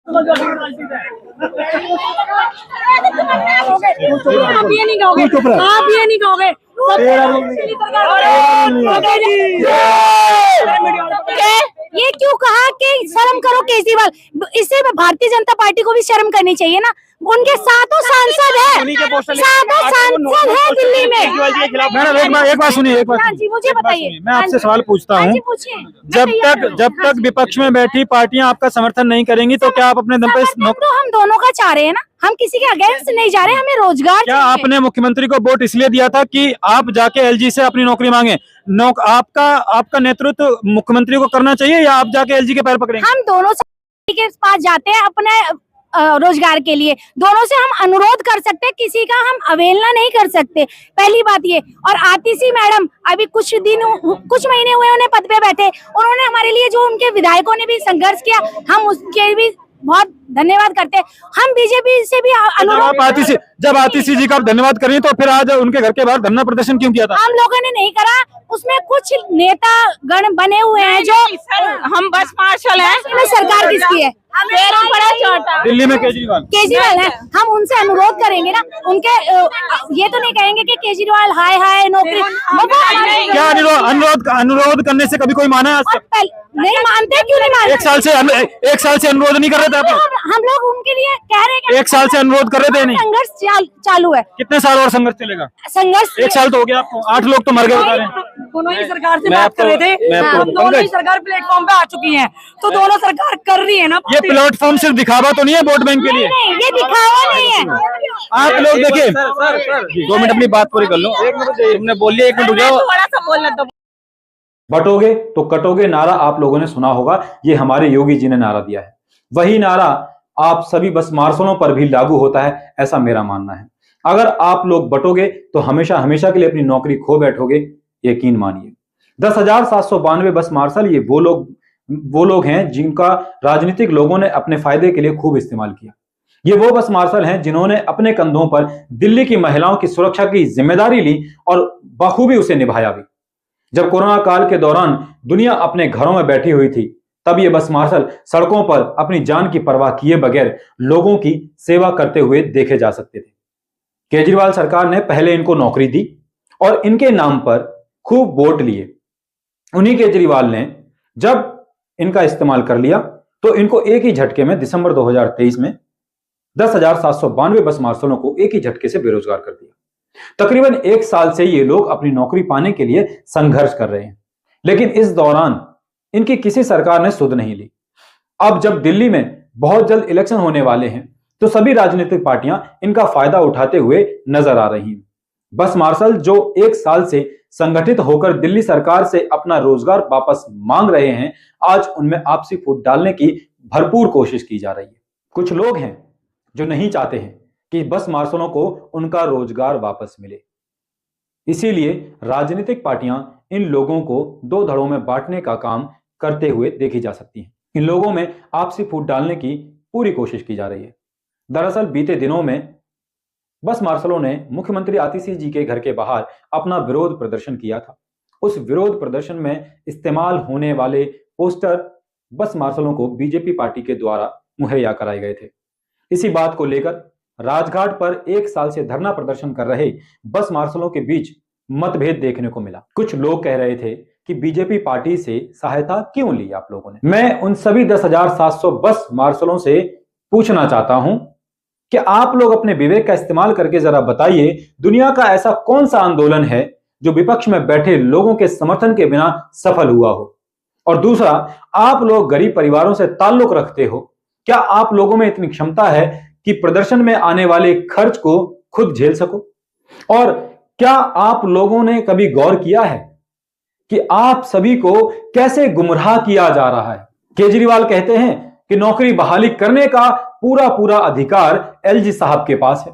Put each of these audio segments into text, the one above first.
आप ये नहीं कहोगे, आप ये नहीं कहोगे। ये क्यों कहा कि शर्म करो केजरीवाल? इससे भारतीय जनता पार्टी को भी शर्म करनी चाहिए ना। उनके सातों सांसद है, दिल्ली में। मैडम एक बात सुनिए, एक बात। हाँ जी, मुझे बताइए। मैं आपसे सवाल पूछता हूँ, जब तक विपक्ष में बैठी पार्टियां आपका समर्थन नहीं करेंगी तो क्या आप अपने दम पे? तो हम दोनों का चाह रहे हैं ना, हम किसी के अगेंस्ट नहीं जा रहे, हमें रोजगार। क्या आपने मुख्यमंत्री को वोट इसलिए दिया था कि आप जाके एलजी से अपनी नौकरी मांगे? आपका नेतृत्व मुख्यमंत्री को करना चाहिए या आप जाके एलजी के पैर पकड़ेंगे? हम दोनों से के पास जाते हैं अपने रोजगार के लिए, दोनों से हम अनुरोध कर सकते हैं, किसी का हम अवहेलना नहीं कर सकते। पहली बात ये। और आतिशी मैडम अभी कुछ महीने हुए उन्हें पद पे बैठे, उन्होंने हमारे लिए जो उनके विधायकों ने भी संघर्ष किया, हम उसके भी बहुत धन्यवाद करते हैं। हम बीजेपी से भी अनुरोध। जब आतिशी जी का धन्यवाद करें तो फिर आज उनके घर के बाहर धरना प्रदर्शन क्यों किया था? हम लोगों ने नहीं करा, उसमें कुछ नेता गण बने हुए हैं जो हम बस मार्शल हैं। सरकार किसकी है? दिल्ली में केजरीवाल है। हम उनसे अनुरोध करेंगे ना, उनके ये तो नहीं कहेंगे कि केजरीवाल हाय हाय नौकरी। क्या अनुरोध करने से कभी कोई माना है? आज तक नहीं मानते। क्यों नहीं मानते? एक साल से अनुरोध नहीं कर रहे थे आप? हम लोग उनके लिए कह रहे हैं। एक साल से अनुरोध कर रहे थे नहीं? संघर्ष चालू है। कितने साल और संघर्ष चलेगा? संघर्ष 1 साल तो हो गया आपको, 8 लोग तो मर गए बता रहे हैं। दोनों ही सरकार से बात कर रहे थे, दोनों ही सरकार प्लेटफॉर्म पे आ चुकी है, तो दोनों सरकार कर रही है ना। ये प्लेटफॉर्म सिर्फ दिखावा तो नहीं है वोट बैंक के लिए? ये दिखावा नहीं है। आप लोग देखिए, 2 मिनट अपनी बात पूरी कर लो। 1 मिनट तुमने बोल लिया, 1 मिनट रुक जाओ। थोड़ा सा बोलना तो। बटोगे तो कटोगे नारा आप लोगों ने सुना होगा, ये हमारे योगी जी ने नारा दिया है। वही नारा आप सभी बस मार्शलों पर भी लागू होता है, ऐसा मेरा मानना है। अगर आप लोग बटोगे तो हमेशा हमेशा के लिए अपनी नौकरी खो बैठोगे, यकीन मानिए। 10,792 बस मार्शल ये वो लोग हैं जिनका राजनीतिक लोगों ने अपने फायदे के लिए खूब इस्तेमाल किया। ये वो बस मार्शल हैं जिन्होंने अपने कंधों पर दिल्ली की महिलाओं की सुरक्षा की जिम्मेदारी ली और बखूबी उसे निभाया भी। जब कोरोना काल के दौरान दुनिया अपने घरों में बैठी हुई थी, तब ये बस मार्शल सड़कों पर अपनी जान की परवाह किए बगैर लोगों की सेवा करते हुए देखे जा सकते थे। केजरीवाल सरकार ने पहले इनको नौकरी दी और इनके नाम पर खूब वोट लिए। उन्हीं केजरीवाल ने जब इनका इस्तेमाल कर लिया तो इनको एक ही झटके में दिसंबर 2023 में 10,792 बस मार्शलों को एक ही झटके से बेरोजगार कर दिया। तकरीबन 1 साल से ये लोग अपनी नौकरी पाने के लिए संघर्ष कर रहे हैं, लेकिन इस दौरान इनकी किसी सरकार ने सुध नहीं ली। अब जब दिल्ली में बहुत जल्द इलेक्शन होने वाले हैं तो सभी राजनीतिक पार्टियां इनका फायदा उठाते हुए नजर आ रही हैं। बस मार्शल जो 1 साल से संगठित होकर दिल्ली सरकार से अपना रोजगार वापस मांग रहे हैं, आज उनमें आपसी फूट डालने की भरपूर कोशिश की जा रही है। कुछ लोग हैं जो नहीं चाहते हैं कि बस मार्शलों को उनका रोजगार वापस मिले, इसीलिए राजनीतिक पार्टियां इन लोगों को 2 धड़ों में बांटने का काम करते हुए देखी जा सकती हैं। इन लोगों में आपसी फूट डालने की पूरी कोशिश की जा रही है। दरअसल बीते दिनों में बस मार्शलों ने मुख्यमंत्री आतिशी जी के घर के बाहर अपना विरोध प्रदर्शन किया था। उस विरोध प्रदर्शन में इस्तेमाल होने वाले पोस्टर बस मार्शलों को बीजेपी पार्टी के द्वारा मुहैया कराए गए थे। इसी बात को लेकर राजघाट पर 1 साल से धरना प्रदर्शन कर रहे बस मार्शलों के बीच मतभेद देखने को मिला। कुछ लोग कह रहे थे कि बीजेपी पार्टी से सहायता क्यों ली आप लोगों ने। मैं उन सभी 10,700 बस मार्शलों से पूछना चाहता हूं कि आप लोग अपने विवेक का इस्तेमाल करके जरा बताइए, दुनिया का ऐसा कौन सा आंदोलन है जो विपक्ष में बैठे लोगों के समर्थन के बिना सफल हुआ हो? और दूसरा, आप लोग गरीब परिवारों से ताल्लुक रखते हो, क्या आप लोगों में इतनी क्षमता है कि प्रदर्शन में आने वाले खर्च को खुद झेल सको? और क्या आप लोगों ने कभी गौर किया है कि आप सभी को कैसे गुमराह किया जा रहा है? केजरीवाल कहते हैं कि नौकरी बहाली करने का पूरा अधिकार एलजी साहब के पास है,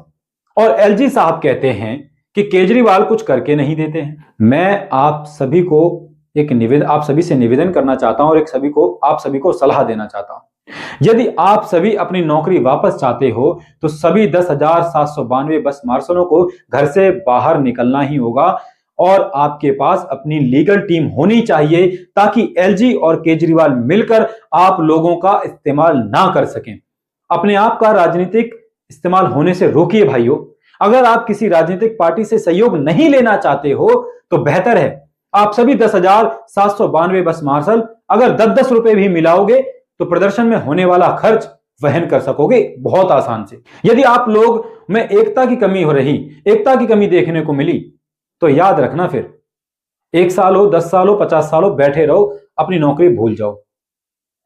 और एलजी साहब कहते हैं कि केजरीवाल कुछ करके नहीं देते हैं। मैं आप सभी से निवेदन करना चाहता हूं और आप सभी को सलाह देना चाहता हूं। यदि आप सभी अपनी नौकरी वापस चाहते हो तो सभी 10,792 बस मार्शलों को घर से बाहर निकलना ही होगा और आपके पास अपनी लीगल टीम होनी चाहिए ताकि एलजी और केजरीवाल मिलकर आप लोगों का इस्तेमाल ना कर सकें। अपने आप का राजनीतिक इस्तेमाल होने से रोकिए भाइयों। अगर आप किसी राजनीतिक पार्टी से सहयोग नहीं लेना चाहते हो तो बेहतर है आप सभी 10,792 बस मार्शल अगर 10-10 रुपए भी मिलाओगे तो प्रदर्शन में होने वाला खर्च वहन कर सकोगे बहुत आसान से। यदि आप लोग में एकता की कमी हो रही, एकता की कमी देखने को मिली तो याद रखना फिर 1 साल हो, 10 साल हो, 50 साल हो, बैठे रहो, अपनी नौकरी भूल जाओ।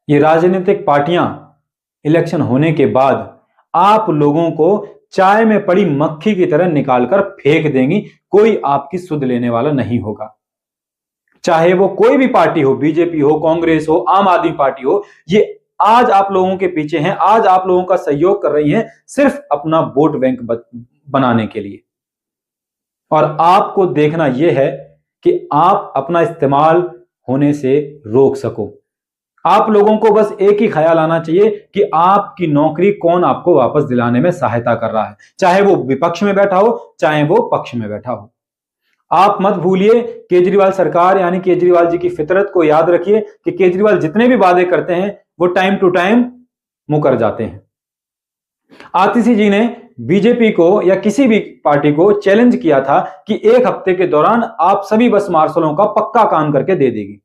ये राजनीतिक पार्टियां इलेक्शन होने के बाद आप लोगों को चाय में पड़ी मक्खी की तरह निकालकर फेंक देंगी, कोई आपकी सुध लेने वाला नहीं होगा। चाहे वो कोई भी पार्टी हो, बीजेपी हो, कांग्रेस हो, आम आदमी पार्टी हो, ये आज आप लोगों के पीछे हैं, आज आप लोगों का सहयोग कर रही हैं सिर्फ अपना वोट बैंक बनाने के लिए। और आपको देखना यह है कि आप अपना इस्तेमाल होने से रोक सको। आप लोगों को बस एक ही ख्याल आना चाहिए कि आपकी नौकरी कौन आपको वापस दिलाने में सहायता कर रहा है, चाहे वो विपक्ष में बैठा हो, चाहे वो पक्ष में बैठा हो। आप मत भूलिए केजरीवाल सरकार यानी केजरीवाल जी की फितरत को याद रखिए कि केजरीवाल जितने भी वादे करते हैं वो टाइम टू टाइम मुकर जाते हैं। आतिशी जी ने बीजेपी को या किसी भी पार्टी को चैलेंज किया था कि 1 हफ्ते के दौरान आप सभी बस मार्शलों का पक्का काम करके दे देगी,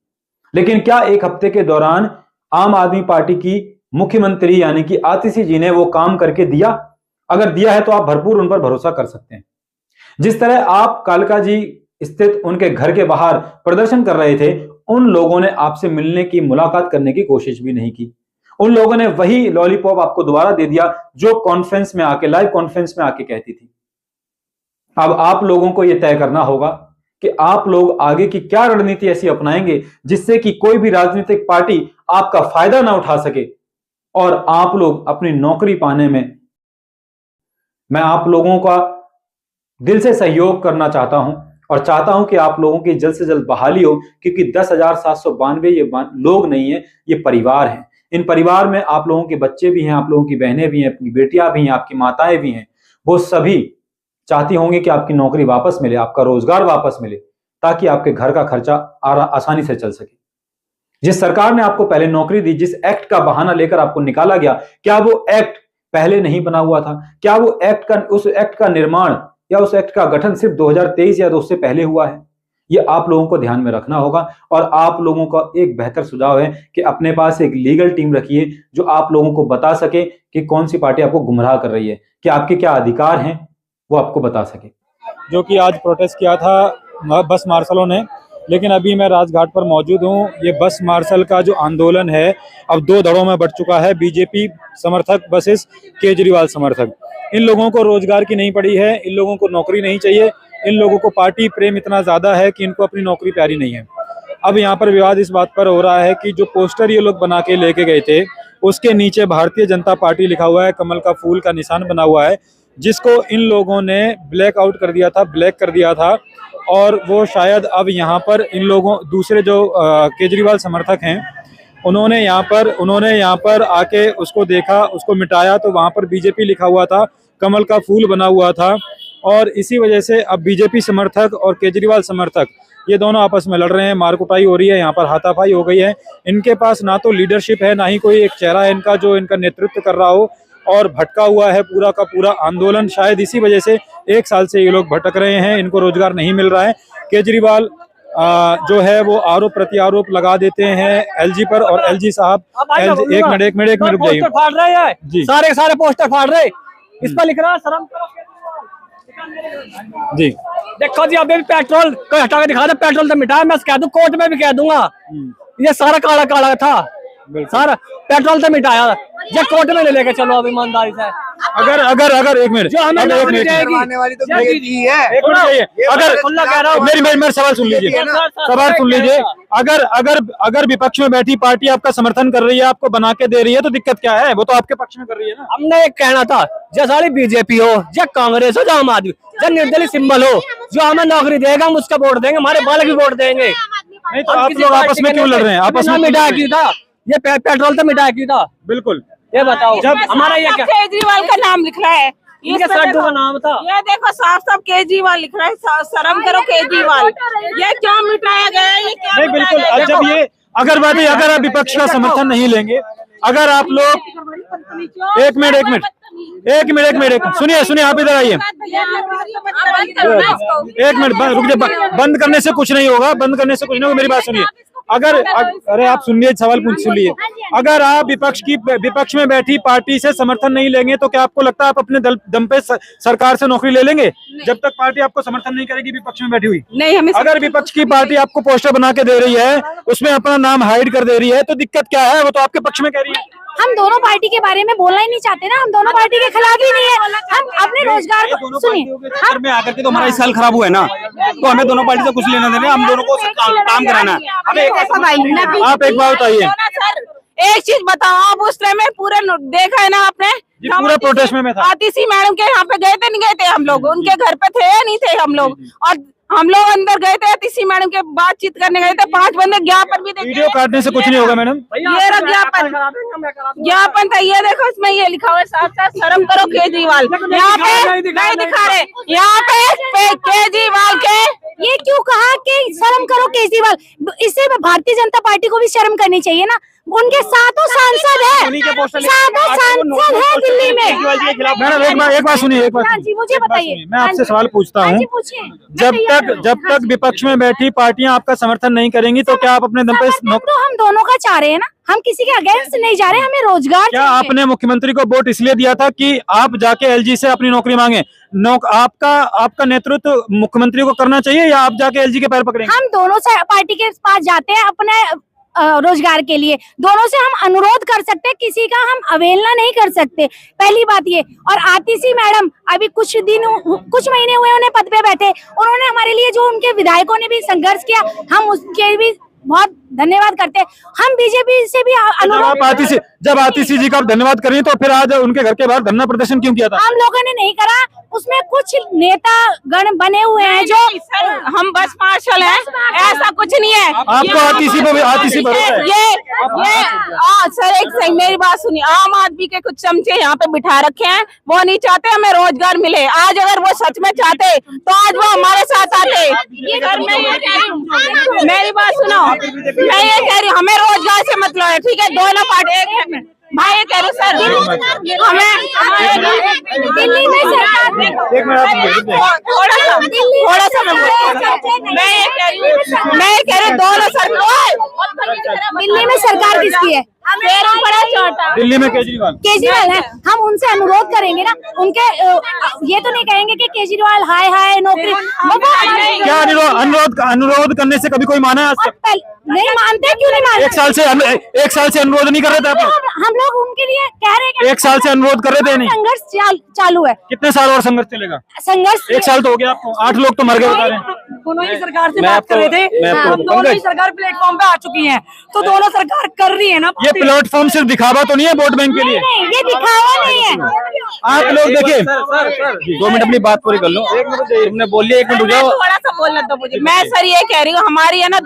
लेकिन क्या 1 हफ्ते के दौरान आम आदमी पार्टी की मुख्यमंत्री यानी कि आतिशी जी ने वो काम करके दिया? अगर दिया है तो आप भरपूर उन पर भरोसा कर सकते हैं। जिस तरह आप कालका जी स्थित उनके घर के बाहर प्रदर्शन कर रहे थे, उन लोगों ने आपसे मिलने की, मुलाकात करने की कोशिश भी नहीं की। उन लोगों ने वही लॉलीपॉप आपको दोबारा दे दिया जो कॉन्फ्रेंस में आके, लाइव कॉन्फ्रेंस में आके कहती थी। अब आप लोगों को यह तय करना होगा कि आप लोग आगे की क्या रणनीति ऐसी अपनाएंगे जिससे कि कोई भी राजनीतिक पार्टी आपका फायदा ना उठा सके और आप लोग अपनी नौकरी पाने में, मैं आप लोगों का दिल से सहयोग करना चाहता हूं और चाहता हूं कि आप लोगों की जल्द से जल्द बहाली हो, क्योंकि 10,792 ये लोग नहीं है, ये परिवार हैं। इन परिवार में आप लोगों के बच्चे भी हैं, आप लोगों की बहनें भी हैं, अपनी बेटियां भी हैं, आपकी माताएं भी हैं। वो सभी चाहती होंगी कि आपकी नौकरी वापस मिले, आपका रोजगार वापस मिले, ताकि आपके घर का खर्चा आसानी से चल सके। जिस सरकार ने आपको पहले नौकरी दी, जिस एक्ट का बहाना लेकर आपको निकाला गया, क्या वो एक्ट पहले नहीं बना हुआ था? क्या वो उस एक्ट का निर्माण या उस एक्ट का गठन सिर्फ 2023 या उससे पहले हुआ है? ये आप लोगों को ध्यान में रखना होगा। और आप लोगों का एक बेहतर सुझाव है कि अपने पास एक लीगल टीम रखिए जो आप लोगों को बता सके कि कौन सी पार्टी आपको गुमराह कर रही है, कि आपके क्या अधिकार हैं, वो आपको बता सके। जो कि आज प्रोटेस्ट किया था बस मार्शलों ने, लेकिन अभी मैं राजघाट पर मौजूद हूँ। ये बस मार्शल का जो आंदोलन है अब 2 धड़ों में बंट चुका है, बीजेपी समर्थक वर्सेस केजरीवाल समर्थक। इन लोगों को रोजगार की नहीं पड़ी है, इन लोगों को नौकरी नहीं चाहिए, इन लोगों को पार्टी प्रेम इतना ज्यादा है कि इनको अपनी नौकरी प्यारी नहीं है। अब यहाँ पर विवाद इस बात पर हो रहा है कि जो पोस्टर ये लोग बना के लेके गए थे उसके नीचे भारतीय जनता पार्टी लिखा हुआ है, कमल का फूल का निशान बना हुआ है, जिसको इन लोगों ने ब्लैक आउट कर दिया था, ब्लैक कर दिया था। और वो शायद अब यहाँ पर इन लोगों, दूसरे जो केजरीवाल समर्थक हैं, उन्होंने यहाँ पर आके उसको देखा, उसको मिटाया, तो वहाँ पर बीजेपी लिखा हुआ था, कमल का फूल बना हुआ था। और इसी वजह से अब बीजेपी समर्थक और केजरीवाल समर्थक ये दोनों आपस में लड़ रहे हैं, मारकुटाई हो रही है, यहाँ पर हाथापाई हो गई है। इनके पास ना तो लीडरशिप है, ना ही कोई एक चेहरा है इनका जो इनका नेतृत्व कर रहा हो, और भटका हुआ है पूरा का पूरा आंदोलन। शायद इसी वजह से 1 साल से ये लोग भटक रहे हैं, इनको रोजगार नहीं मिल रहा है। केजरीवाल जो है वो आरोप प्रत्यारोप लगा देते हैं एलजी पर, और एलजी साहब एक मिनट रुक जाइए। फाड़ रहे हैं जी, सारे पोस्टर फाड़ रहे, इस पर लिख रहा है शर्म जी। देखो जी, अभी पेट्रोल को हटा के दिखा दे, पेट्रोल तो मिटाया, मैं कह दूं, कोर्ट में भी कह दूंगा, ये सारा काला काला था, सारा पेट्रोल तो मिटाया, ये कोर्ट में ले लेके चलो अब ईमानदारी से। अगर एक मिनट, जो हमें नौकरी देगी वाली तो भेजी है। अगर मेरी सवाल सुन लीजिए, अगर विपक्ष में बैठी पार्टी आपका समर्थन कर रही है, आपको बना के दे रही है, तो दिक्कत क्या है? वो तो आपके पक्ष में कर रही है ना। हमने एक कहना था, जैसा बीजेपी हो या कांग्रेस हो, जो आम आदमी, जो निर्दलीय सिंबल हो, जो हमें नौकरी देगा हम उसका वोट देंगे, हमारे बालक भी वोट देंगे। नहीं तो आप लोग आपस में क्यों लड़ रहे हैं? आपस में मिटाया क्यों था? ये पेट्रोल तो मिटाया क्यों था? बिल्कुल, ये बताओ। जब हमारा ये क्या केजरीवाल का नाम लिख रहा है, इनके साधु का नाम था, ये देखो साफ केजरीवाल लिख रहा है, शर्म करो केजरीवाल, ये क्यों मिटाया गया? ये क्या नहीं बिल्कुल। जब ये अगर आप विपक्ष का समर्थन नहीं लेंगे अगर आप लोग एक मिनट सुनिए आप इधर आइए। एक मिनट रुक जाइए, बंद करने से कुछ नहीं होगा, मेरी बात सुनिए। अरे आप सुनिए, सवाल सुन लीजिए। अगर आप विपक्ष में बैठी पार्टी से समर्थन नहीं लेंगे तो क्या आपको लगता है आप अपने दम पे सरकार से नौकरी ले लेंगे? जब तक पार्टी आपको समर्थन नहीं करेगी विपक्ष में बैठी हुई नहीं, हमें अगर विपक्ष की पार्टी आपको पोस्टर बना के दे रही है, उसमें अपना नाम हाइड कर दे रही है, तो दिक्कत क्या है? वो तो आपके पक्ष में कह रही है। हम दोनों पार्टी के बारे में बोलना ही नहीं चाहते ना, हम दोनों पार्टी के खिलाफ ही नहीं है। हम अपने रोजगार को सुनिए, हम में आकर के तो हमारा इस साल खराब हुआ है ना, तो हमें दोनों पार्टी से कुछ लेना देना, हम दोनों को काम कराना है। आप एक बात बताइए, एक चीज बताओ, आप उस टाइम में पूरे देखा है ना आपने? पूरा प्रोटेस्ट में था। आतिशी मैडम के यहाँ पे गए थे, नहीं गए थे हम लोग? उनके घर पे थे या नहीं थे हम लोग? और हम लोग अंदर गए थे आतिशी मैडम के बातचीत करने गए थे, 5 बंदे ज्ञापन भी देखे। वीडियो काटने से कुछ नहीं होगा मैडम। ये रहा ज्ञापन था, ये देखो इसमें ये लिखा हुआ है साथ साथ, शर्म करो केजरीवाल। यहाँ पे नहीं दिखा रहे, यहाँ पे केजरीवाल के ये क्यों कहा कि शर्म करो केजरीवाल? इससे भारतीय जनता पार्टी को भी शर्म करनी चाहिए ना, उनके सातों सांसद है दिल्ली में। मैडम एक बात सुनिए, हाँ जी, मुझे बताइए, मैं आपसे सवाल पूछता हूँ, जब तक विपक्ष में बैठी पार्टियां आपका समर्थन नहीं करेंगी तो क्या आप अपने दम पे तो हम दोनों का चाह रहे हैं ना, हम किसी के अगेंस्ट नहीं जा रहे, हमें रोजगार क्या आपने मुख्यमंत्री को वोट इसलिए दिया था कि आप जाके एलजी से अपनी नौकरी मांगे? आपका नेतृत्व मुख्यमंत्री को करना चाहिए या आप जाके एलजी के पैर पकड़ेंगे? हम दोनों पार्टी के पास जाते हैं अपने रोजगार के लिए, दोनों से हम अनुरोध कर सकते हैं, किसी का हम अवहेलना नहीं कर सकते, पहली बात ये। और आतिशी मैडम अभी कुछ महीने हुए उन्हें पद पे बैठे, उन्होंने हमारे लिए जो उनके विधायकों ने भी संघर्ष किया, हम उसके भी बहुत धन्यवाद करते हैं। हम बीजेपी से भी अनुरोध, जब आतिशी जी का आप धन्यवाद करें तो फिर आज उनके घर के बाहर धरना प्रदर्शन क्यों किया था? हम लोगों ने नहीं करा, उसमें कुछ नेता गण बने हुए हैं जो हम बस मार्शल हैं, ऐसा कुछ नहीं है। आपको आतिशी भरोसा है? ये सर एक सही मेरी बात सुनिए, आम आदमी के कुछ चमचे यहाँ पे बिठा रखे हैं, वो नहीं चाहते हमें रोजगार मिले। आज अगर वो सच में चाहते तो आज वो हमारे साथ आते। मेरी बात सुनो, मैं ये कह रही हूँ हमें रोजगार से मतलब है, ठीक है? दोनों पार्टी मैं ये कह रही हूँ सर, हमें दिल्ली में सरकार थोड़ा सा मैं ये कह रही हूँ दोनों सरकार, दिल्ली में सरकार किसकी है? बड़ा छोटा दिल्ली में केजरीवाल है। हम उनसे अनुरोध करेंगे ना, उनके ये तो नहीं कहेंगे कि केजरीवाल हाय नौकरी, क्या अनुरोध करने से कभी कोई माना है आज तक? नहीं मानते, क्यों नहीं मानते? एक साल से अनुरोध नहीं कर रहे थे आप लोग? हम लोग उनके लिए कह रहे हैं, एक साल से अनुरोध कर रहे थे नहीं? संघर्ष चालू है। कितने साल और संघर्ष चलेगा? संघर्ष 1 साल तो हो गया आपको, 8 लोग तो मर गए बता रहे हैं। दोनों ही सरकार से बात कर रहे थे, दोनों ही सरकार प्लेटफॉर्म पे आ चुकी है, तो दोनों सरकार कर रही है ना। ये प्लेटफॉर्म सिर्फ दिखावा तो नहीं है वोट बैंक के लिए? नहीं, ये दिखावा नहीं है। आप लोग देखिए, 2 मिनट अपनी बात पूरी कर लो। तुमने बोलिए, 1 मिनट रुक जाओ। थोड़ा सा बोलना तो मुझे, मैं सर ये कह रही हूँ हमारी है ना,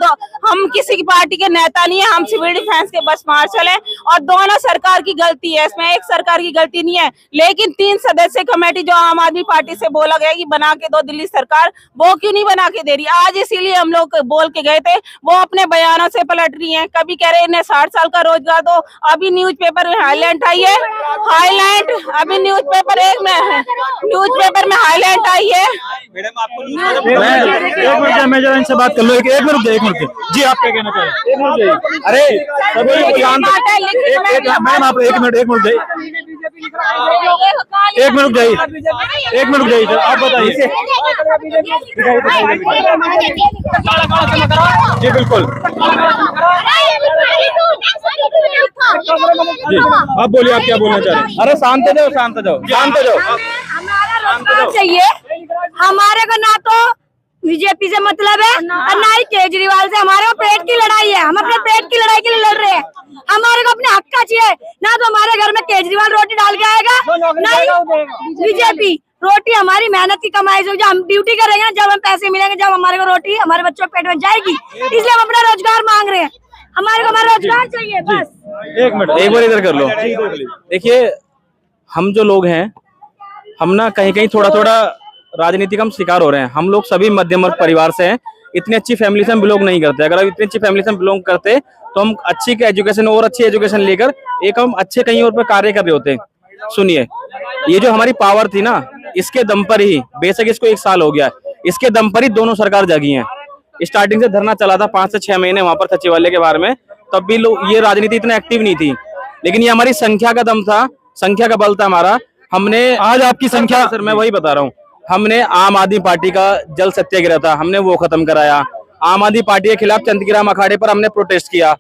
हम किसी की पार्टी के नेता नहीं है, हम सिविल डिफेंस के बस मार्शल हैं, और दोनों सरकार की गलती है, इसमें एक सरकार की गलती नहीं है। लेकिन 3 सदस्य कमेटी जो आम आदमी पार्टी से बोला गया कि बना के दो दिल्ली सरकार, वो क्यों नहीं बना के दे रही? आज इसीलिए हम लोग बोल के गए थे, वो अपने बयानों से पलट रही हैं। कभी कह रहे इन्हें 60 साल का रोजगार दो, अभी न्यूज़पेपर में हाईलाइट आई है, अभी न्यूज़पेपर में हाईलाइट आई है। मैडम आपको मैं जरा इनसे बात कर लो, एक मिनट जी, आप क्या कहना चाह रहे हैं? अरे मैम आप एक मिनट जाइए, आप बताइए। जी बिल्कुल, जी आप बोलिए, आप क्या बोलना चाह रहे हैं? अरे शांत जाओ। हमारा रोजगार चाहिए, हमारे को ना तो बीजेपी से मतलब है और ना ही केजरीवाल से। हमारे को पेट की लड़ाई है, हम अपने पेट की लड़ाई के लिए लड़ रहे हैं। हमारे को अपने हक का चाहिए, ना तो हमारे घर में केजरीवाल रोटी डाल के आएगा, ना ही बीजेपी। रोटी हमारी मेहनत की कमाई से, जो हम ड्यूटी करेंगे, जब हम पैसे मिलेंगे, जब हमारे को रोटी हमारे बच्चों के पेट में जाएगी, इसलिए हम अपना रोजगार मांग रहे हैं। हमारे को हमारा रोजगार चाहिए बस। एक मिनट, एक बार इधर कर लो। देखिए, हम जो लोग हैं, हम ना कहीं थोड़ा राजनीति का हम शिकार हो रहे हैं। हम लोग सभी मध्यम वर्ग परिवार से हैं, इतनी अच्छी फैमिली से हम बिलोंग नहीं करते। अगर आप इतनी अच्छी फैमिली से हम बिलोंग करते तो हम अच्छी एजुकेशन और अच्छी एजुकेशन लेकर एक हम अच्छे कहीं और पे कार्य कर रहे होते हैं। सुनिए, ये जो हमारी पावर थी ना, इसके दम पर ही, बेशक इसको 1 साल हो गया, इसके दम पर ही दोनों सरकार जागी हैं। स्टार्टिंग से धरना चला था 5 से 6 महीने वहां पर सचिवालय के बारे में, तब भी लोग, ये राजनीति इतना एक्टिव नहीं थी, लेकिन ये हमारी संख्या का दम था, संख्या का बल था हमारा। हमने, आज आपकी संख्या, सर मैं वही बता रहा हूँ, हमने आम आदमी पार्टी का जल सत्याग्रह था, हमने वो खत्म कराया। आम आदमी पार्टी के खिलाफ चंद्रग्राम अखाड़े पर हमने प्रोटेस्ट किया।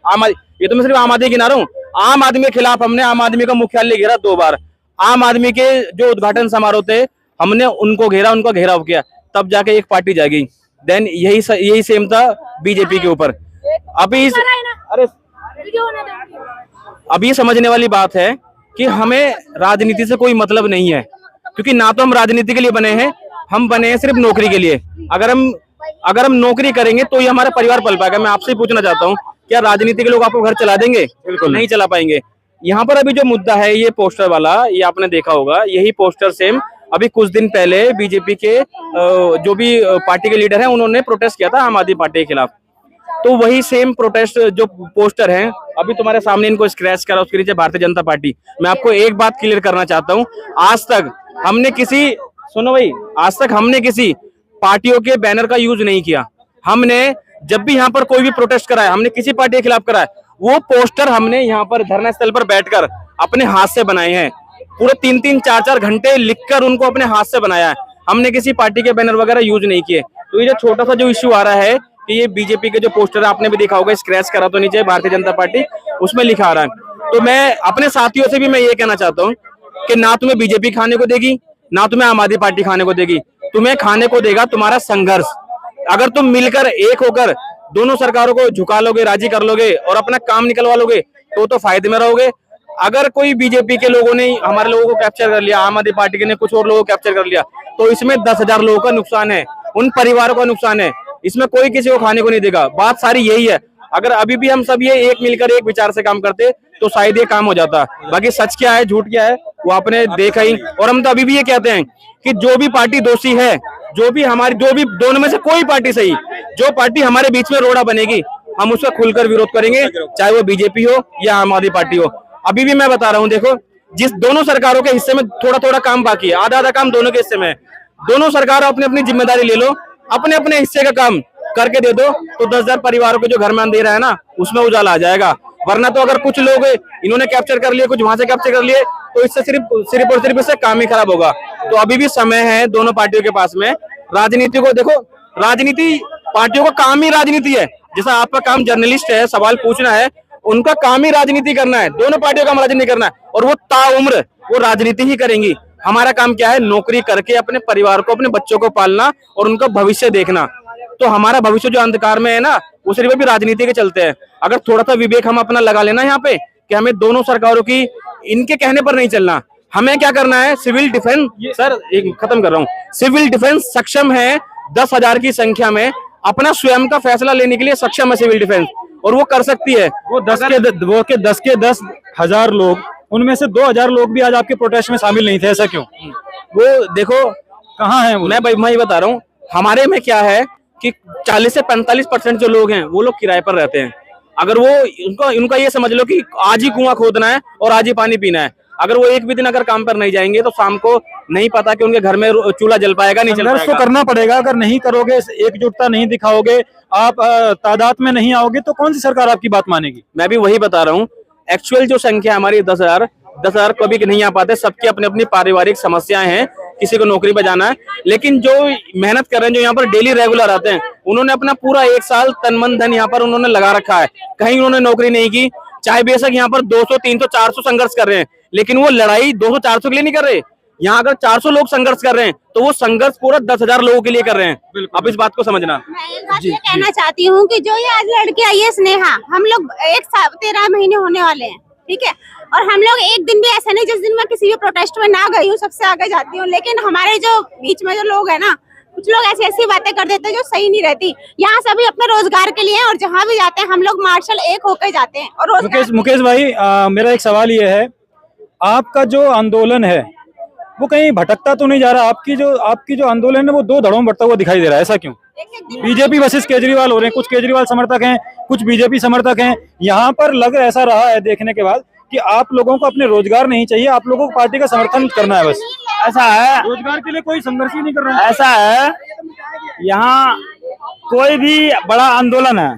ये तो मैं सिर्फ आम आदमी गिना रहा हूँ, आम आदमी के खिलाफ हमने आम आदमी का मुख्यालय घेरा 2 बार। आम आदमी के जो उद्घाटन समारोह थे, हमने उनको घेरा, उनका घेराव किया, तब जाके एक पार्टी जागी। देन यही सेम था बीजेपी के ऊपर। अभी ये समझने वाली बात है कि हमें राजनीति से कोई मतलब नहीं है, क्योंकि ना तो हम राजनीति के लिए बने हैं, हम बने हैं सिर्फ नौकरी के लिए। अगर हम नौकरी करेंगे तो ही हमारा परिवार पल पाएगा। मैं आपसे पूछना चाहता हूँ, क्या राजनीति के लोग आपको घर चला देंगे? बिल्कुल नहीं चला पाएंगे। यहाँ पर अभी जो मुद्दा है, ये पोस्टर वाला, ये आपने देखा होगा, यही पोस्टर सेम अभी कुछ दिन पहले बीजेपी के जो भी पार्टी के लीडर हैं, उन्होंने प्रोटेस्ट किया था आम आदमी पार्टी के खिलाफ। तो वही सेम प्रोटेस्ट जो पोस्टर हैं, अभी तुम्हारे सामने इनको स्क्रैच करा, उसके नीचे भारतीय जनता पार्टी। मैं आपको एक बात क्लियर करना चाहता हूँ, आज तक हमने किसी पार्टियों के बैनर का यूज नहीं किया। हमने जब भी यहाँ पर कोई भी प्रोटेस्ट कराया, हमने किसी पार्टी के खिलाफ कराया, वो पोस्टर हमने यहाँ पर धरना स्थल पर बैठकर अपने हाथ से बनाए हैं। पूरे 3-3, 4-4 घंटे लिखकर उनको अपने हाथ से बनाया है। हमने किसी पार्टी के बैनर वगैरह यूज नहीं किए। तो ये जो छोटा सा जो इश्यू आ रहा है कि ये बीजेपी के जो पोस्टर आपने भी देखा होगा, स्क्रैच करा तो नीचे भारतीय जनता पार्टी, उसमें लिखा आ रहा है। तो मैं अपने साथियों से भी मैं ये कहना चाहता हूँ कि ना तुम्हें बीजेपी खाने को देगी, ना तुम्हें आम आदमी पार्टी खाने को देगी, तुम्हें खाने को देगा तुम्हारा संघर्ष। अगर तुम मिलकर एक होकर दोनों सरकारों को झुका लोगे, राजी कर लोगे और अपना काम निकलवा लोगे, तो फायदे में रहोगे। अगर कोई बीजेपी के लोगों ने हमारे लोगों को कैप्चर कर लिया, आम आदमी पार्टी के ने कुछ और लोगों को कैप्चर कर लिया, तो इसमें 10,000 लोगों का नुकसान है, उन परिवारों का नुकसान है। इसमें कोई किसी को खाने को नहीं देगा। बात सारी यही है। अगर अभी भी हम सब ये एक मिलकर एक विचार से काम करते तो शायद ये काम हो जाता। बाकी सच क्या है, झूठ क्या है, वो आपने देखा ही। और हम तो अभी भी ये कहते हैं कि जो भी पार्टी दोषी है, जो भी दोनों में से कोई पार्टी सही, जो पार्टी हमारे बीच में रोड़ा बनेगी, हम उसका खुलकर विरोध करेंगे, चाहे वो बीजेपी हो या आम आदमी पार्टी हो। अभी भी मैं बता रहा हूँ, देखो, जिस दोनों सरकारों के हिस्से में थोड़ा थोड़ा काम बाकी है, आधा आधा काम दोनों के हिस्से में है। दोनों सरकारों अपनी अपनी जिम्मेदारी ले लो, अपने अपने हिस्से का काम करके दे दो, तो 10,000 परिवारों के जो घर में अंधेरा है ना, उसमें उजाला आ जाएगा। वरना तो अगर कुछ लोग इन्होंने कैप्चर कर लिए, कुछ वहां से कैप्चर कर लिए, तो इससे सिर्फ और सिर्फ इससे काम ही खराब होगा। तो अभी भी समय है दोनों पार्टियों के पास में। राजनीति को देखो, राजनीति पार्टियों का काम ही राजनीति है। जैसा आपका काम जर्नलिस्ट है, सवाल पूछना है, उनका काम ही राजनीति करना है। दोनों पार्टियों का काम राजनीति करना है, और वो ताउम्र वो राजनीति ही करेंगी। हमारा काम क्या है? नौकरी करके अपने परिवार को, अपने बच्चों को पालना और उनका भविष्य देखना। तो हमारा भविष्य जो अंधकार में है ना, वो सिर्फ भी राजनीति के चलते हैं। अगर थोड़ा सा विवेक हम अपना लगा लेना यहाँ पे, कि हमें दोनों सरकारों की इनके कहने पर नहीं चलना, हमें क्या करना है? सिविल डिफेंस, सर एक खत्म कर रहा हूँ, सिविल डिफेंस सक्षम है 10,000 की संख्या में, अपना स्वयं का फैसला लेने के लिए सक्षम है सिविल डिफेंस, और वो कर सकती है। वो 10 के 10,000 लोग, उनमें से 2,000 लोग भी आज आपके प्रोटेस्ट में शामिल नहीं थे, ऐसा क्यों? वो देखो कहाँ है वो? मैं ही बता रहा हूँ, हमारे में क्या है कि 40 से 45% जो लोग हैं, वो लोग किराए पर रहते हैं। अगर वो उनका ये समझ लो कि आज ही कुआं खोदना है और आज ही पानी पीना है। अगर वो एक भी दिन अगर काम पर नहीं जाएंगे, तो शाम को नहीं पता कि उनके घर में चूल्हा जल पाएगा, नहीं जल पाएगा। तो करना पड़ेगा। अगर नहीं करोगे, एकजुटता नहीं दिखाओगे, आप तादाद में नहीं आओगे, तो कौन सी सरकार आपकी बात मानेगी? मैं भी वही बता रहा हूँ। एक्चुअल जो संख्या हमारी 10,000 कभी नहीं आ पाते, सबकी अपनी अपनी पारिवारिक समस्याएं हैं, किसी को नौकरी पर जाना है। लेकिन जो मेहनत कर रहे हैं, जो यहाँ पर डेली रेगुलर आते हैं, उन्होंने अपना पूरा 1 साल तन मन धन यहाँ पर उन्होंने लगा रखा है। कहीं उन्होंने नौकरी नहीं की, चाहे बेशक यहाँ पर 200, 300, 400 संघर्ष कर रहे हैं, लेकिन वो लड़ाई 200, 400 के लिए नहीं कर रहे। यहाँ अगर 400 लोग संघर्ष कर रहे हैं, तो वो संघर्ष पूरा 10,000 लोगों के लिए कर रहे हैं। अब इस बात को समझना। मैं एक बात ये कहना चाहती हूँ कि जो ये आज लड़की आई है स्नेहा, हम लोग 13 महीने होने वाले हैं, ठीक है, और हम लोग एक दिन भी ऐसा नहीं जिस दिन मैं किसी भी प्रोटेस्ट में ना गई हूँ, सबसे आगे जाती हूँ। लेकिन हमारे जो बीच में जो लोग है ना, कुछ लोग ऐसी ऐसी बातें कर देते हैं जो सही नहीं रहती। यहाँ सभी अपने रोजगार के लिए, और जहाँ भी जाते हैं हम लोग मार्शल एक होकर जाते हैं। और मुकेश भाई, मेरा एक सवाल ये है, आपका जो आंदोलन है वो कहीं भटकता तो नहीं जा रहा? आपकी जो आंदोलन है वो 2 धड़ों में बढ़ता हुआ दिखाई दे रहा है, ऐसा क्यों? बीजेपी वर्सेस केजरीवाल हो रहे हैं, कुछ केजरीवाल समर्थक हैं, कुछ बीजेपी समर्थक हैं। यहाँ पर लग ऐसा रहा है देखने के बाद कि आप लोगों को अपने रोजगार नहीं चाहिए, आप लोगों को पार्टी का समर्थन करना है बस। ऐसा है, रोजगार के लिए कोई संघर्ष ही नहीं कर रहा है। ऐसा है, यहाँ कोई भी बड़ा आंदोलन है,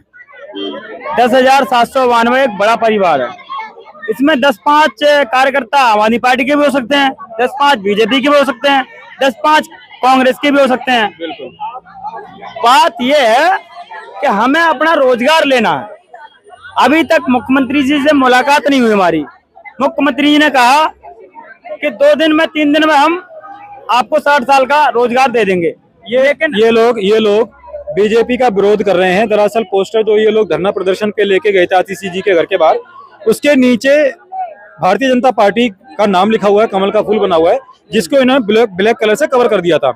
10,792 एक बड़ा परिवार है, इसमें 10-5 कार्यकर्ता आम आदमी पार्टी के भी हो सकते हैं, 10-5 बीजेपी के भी हो सकते हैं, 10-5 कांग्रेस के भी हो सकते हैं। बात यह है कि हमें अपना रोजगार लेना है। अभी तक मुख्यमंत्री जी से मुलाकात नहीं हुई हमारी। मुख्यमंत्री जी ने कहा कि 2 दिन में 3 दिन में हम आपको 60 साल का रोजगार दे देंगे। ये लोग बीजेपी का विरोध कर रहे हैं। दरअसल पोस्टर जो ये लोग धरना प्रदर्शन पे लेके गए थे आतिशी जी के घर के बाहर, उसके नीचे भारतीय जनता पार्टी का नाम लिखा हुआ है, कमल का फूल बना हुआ है, जिसको इन्होंने ब्लैक कलर से कवर कर दिया था।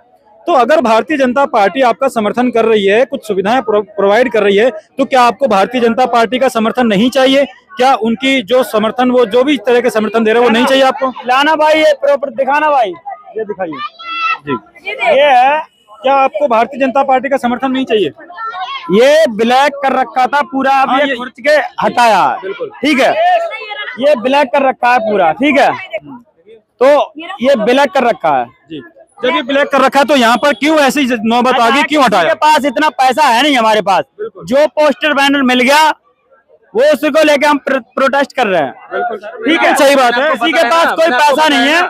तो अगर भारतीय जनता पार्टी आपका समर्थन कर रही है, कुछ सुविधाएं प्रोवाइड कर रही है, तो क्या आपको भारतीय जनता पार्टी का समर्थन नहीं चाहिए? क्या उनकी जो समर्थन, वो जो भी तरह के समर्थन दे रहे हैं वो नहीं चाहिए आपको? लाना भाई, ये प्रॉपर दिखाना भाई, ये दिखाइए जी। ये है, क्या आपको भारतीय जनता पार्टी का समर्थन नहीं चाहिए? ये ब्लैक कर रखा था पूरा, अब हाँ, ये खुर्च के हटाया है। बिल्कुल ठीक है, ये ब्लैक कर रखा है पूरा, ठीक है, तो ये ब्लैक कर रखा है जी। जब ये ब्लैक कर रखा है तो यहाँ पर क्यों ऐसी नौबत आ गई, क्यों हटाया? के पास इतना पैसा है नहीं हमारे पास, जो पोस्टर बैनर मिल गया वो उसी को लेके हम प्रोटेस्ट कर रहे हैं। ठीक है, सही बात है। किसी के पास कोई पैसा नहीं है,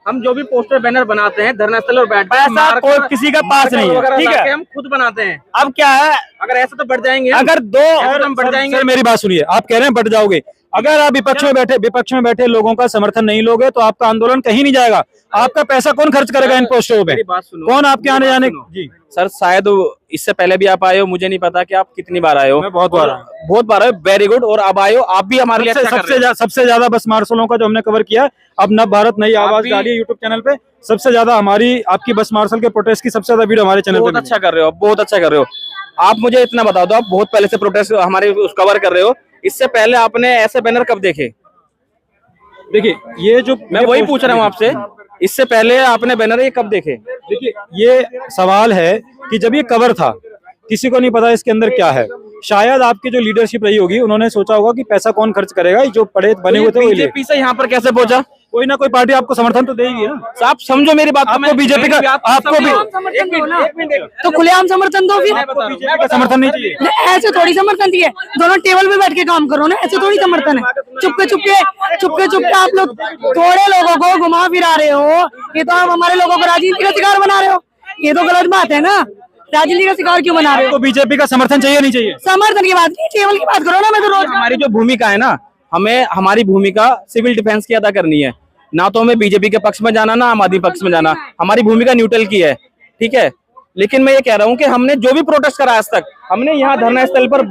हम जो भी पोस्टर बैनर बनाते हैं धरना स्थल और बैठ पैसा कोई किसी के पास नहीं है, ठीक है, हम खुद बनाते हैं। अब क्या है, अगर ऐसा तो बढ़ जाएंगे, अगर हम बढ़ जाएंगे। सर मेरी बात सुनिए, आप कह रहे हैं बढ़ जाओगे। अगर आप विपक्ष में बैठे लोगों का समर्थन नहीं लोगे तो आपका आंदोलन कहीं नहीं जाएगा। आपका पैसा कौन खर्च करेगा इन पोस्टरों पे? मेरी बात सुनो, कौन आपके आने जाने? जी सर, शायद इससे पहले भी आप आए हो, मुझे नहीं पता कि आप कितनी बार आए हो। मैं बहुत बार आया। बहुत बार आए, वेरी गुड। और अब आए हो, आप भी हमारे लिए अच्छा कर रहे हो। सबसे ज्यादा बस मार्शलों का जो हमने कवर किया, अब नव भारत नई आवाज डाली है यूट्यूब चैनल पे, सबसे ज्यादा हमारी आपकी बस मार्शल के प्रोटेस्ट की सबसे ज्यादा वीडियो हमारे चैनल पे। बहुत अच्छा कर रहे हो, बहुत अच्छा कर रहे हो। आप मुझे इतना बता दो, आप बहुत पहले से प्रोटेस्ट हमारे कवर कर रहे हो, इससे पहले आपने ऐसे बैनर कब देखे? देखिए, ये जो मैं वही पूछ रहा हूँ आपसे, इससे पहले आपने बैनर ये कब देखे? देखिए, ये सवाल है कि जब ये कवर था, किसी को नहीं पता इसके अंदर क्या है। शायद आपकी जो लीडरशिप रही होगी, उन्होंने सोचा होगा कि पैसा कौन खर्च करेगा, जो बने हुए थे बीजेपी से यहाँ पर कैसे पहुंचा? कोई ना कोई पार्टी आपको समर्थन तो देगी ना। आप समझो मेरी बात, आपको बीजेपी का, आपको भी तो खुलेआम समर्थन दो, फिर बीजेपी का समर्थन नहीं चाहिए। ऐसे थोड़ी समर्थन दिए, दोनों टेबल पे बैठ के काम करो ना, ऐसे थोड़ी समर्थन है। चुपके आप लोग थोड़े लोगों को घुमा फिरा रहे हो, ये तो आप हमारे लोगों को राजनीति का शिकार बना रहे हो। ये तो गलत बात है ना, राजनीति का शिकार क्यों बना रहे हो? तो बीजेपी का समर्थन चाहिए नहीं चाहिए? समर्थन की बात नहीं, टेबल की बात करो ना। मैं तो रोज हमारी जो भूमिका है ना, हमें हमारी भूमिका सिविल डिफेंस की अदा करनी है, ना तो हमें बीजेपी के पक्ष में जाना ना आम आदमी पक्ष में जाना। हमारी भूमिका न्यूट्रल की है, ठीक है। लेकिन मैं ये कह रहा हूँ कि हमने जो भी प्रोटेस्ट करा आज तक, हमने यहाँ धरना स्थल पर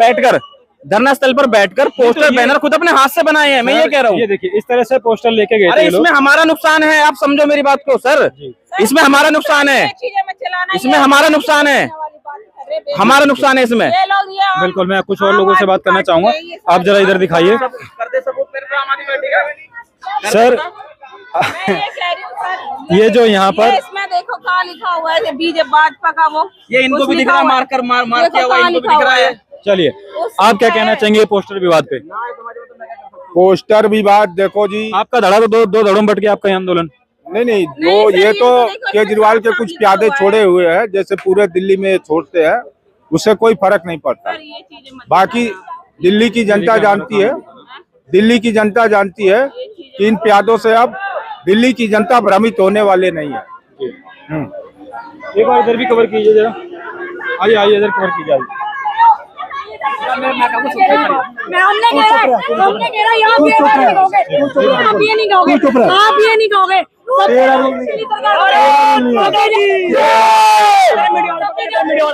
बैठकर पोस्टर बैनर खुद अपने हाथ से बनाए हैं। मैं ये कह रहा हूँ, ये देखिए, इस तरह से पोस्टर लेके गए थे। इसमें हमारा नुकसान है, आप समझो मेरी बात को सर। इसमें हमारा नुकसान है, इसमें हमारा नुकसान है, हमारा नुकसान है इसमें। बिल्कुल, मैं कुछ और लोगों से बात करना चाहूंगा। आप जरा इधर दिखाइए सर। ये जो यहाँ पर, इसमें देखो क्या लिखा हुआ है, बीजेपी भाजपा का वो, ये इनको भी दिख रहा है, मार किया हुआ इनको भी दिख रहा है। चलिए, आप क्या कहना चाहेंगे पोस्टर विवाद पे? पोस्टर विवाद देखो जी, आपका धड़ा तो दो धड़ों में बट गया आपका आंदोलन। नहीं दो, ये तो केजरीवाल के कुछ प्यादे छोड़े हुए हैं, जैसे पूरे दिल्ली में छोड़ते हैं, उससे कोई फर्क नहीं पड़ता। बाकी दिल्ली की जनता जानती है, कि इन प्यादों से अब दिल्ली की जनता भ्रमित होने वाले नहीं है। एक बार इधर भी कवर कीजिए जरा, आइए इधर कवर कीजिए। हमने कह रहा आप ये नहीं कहोगे, आप ये नहीं कहोगे।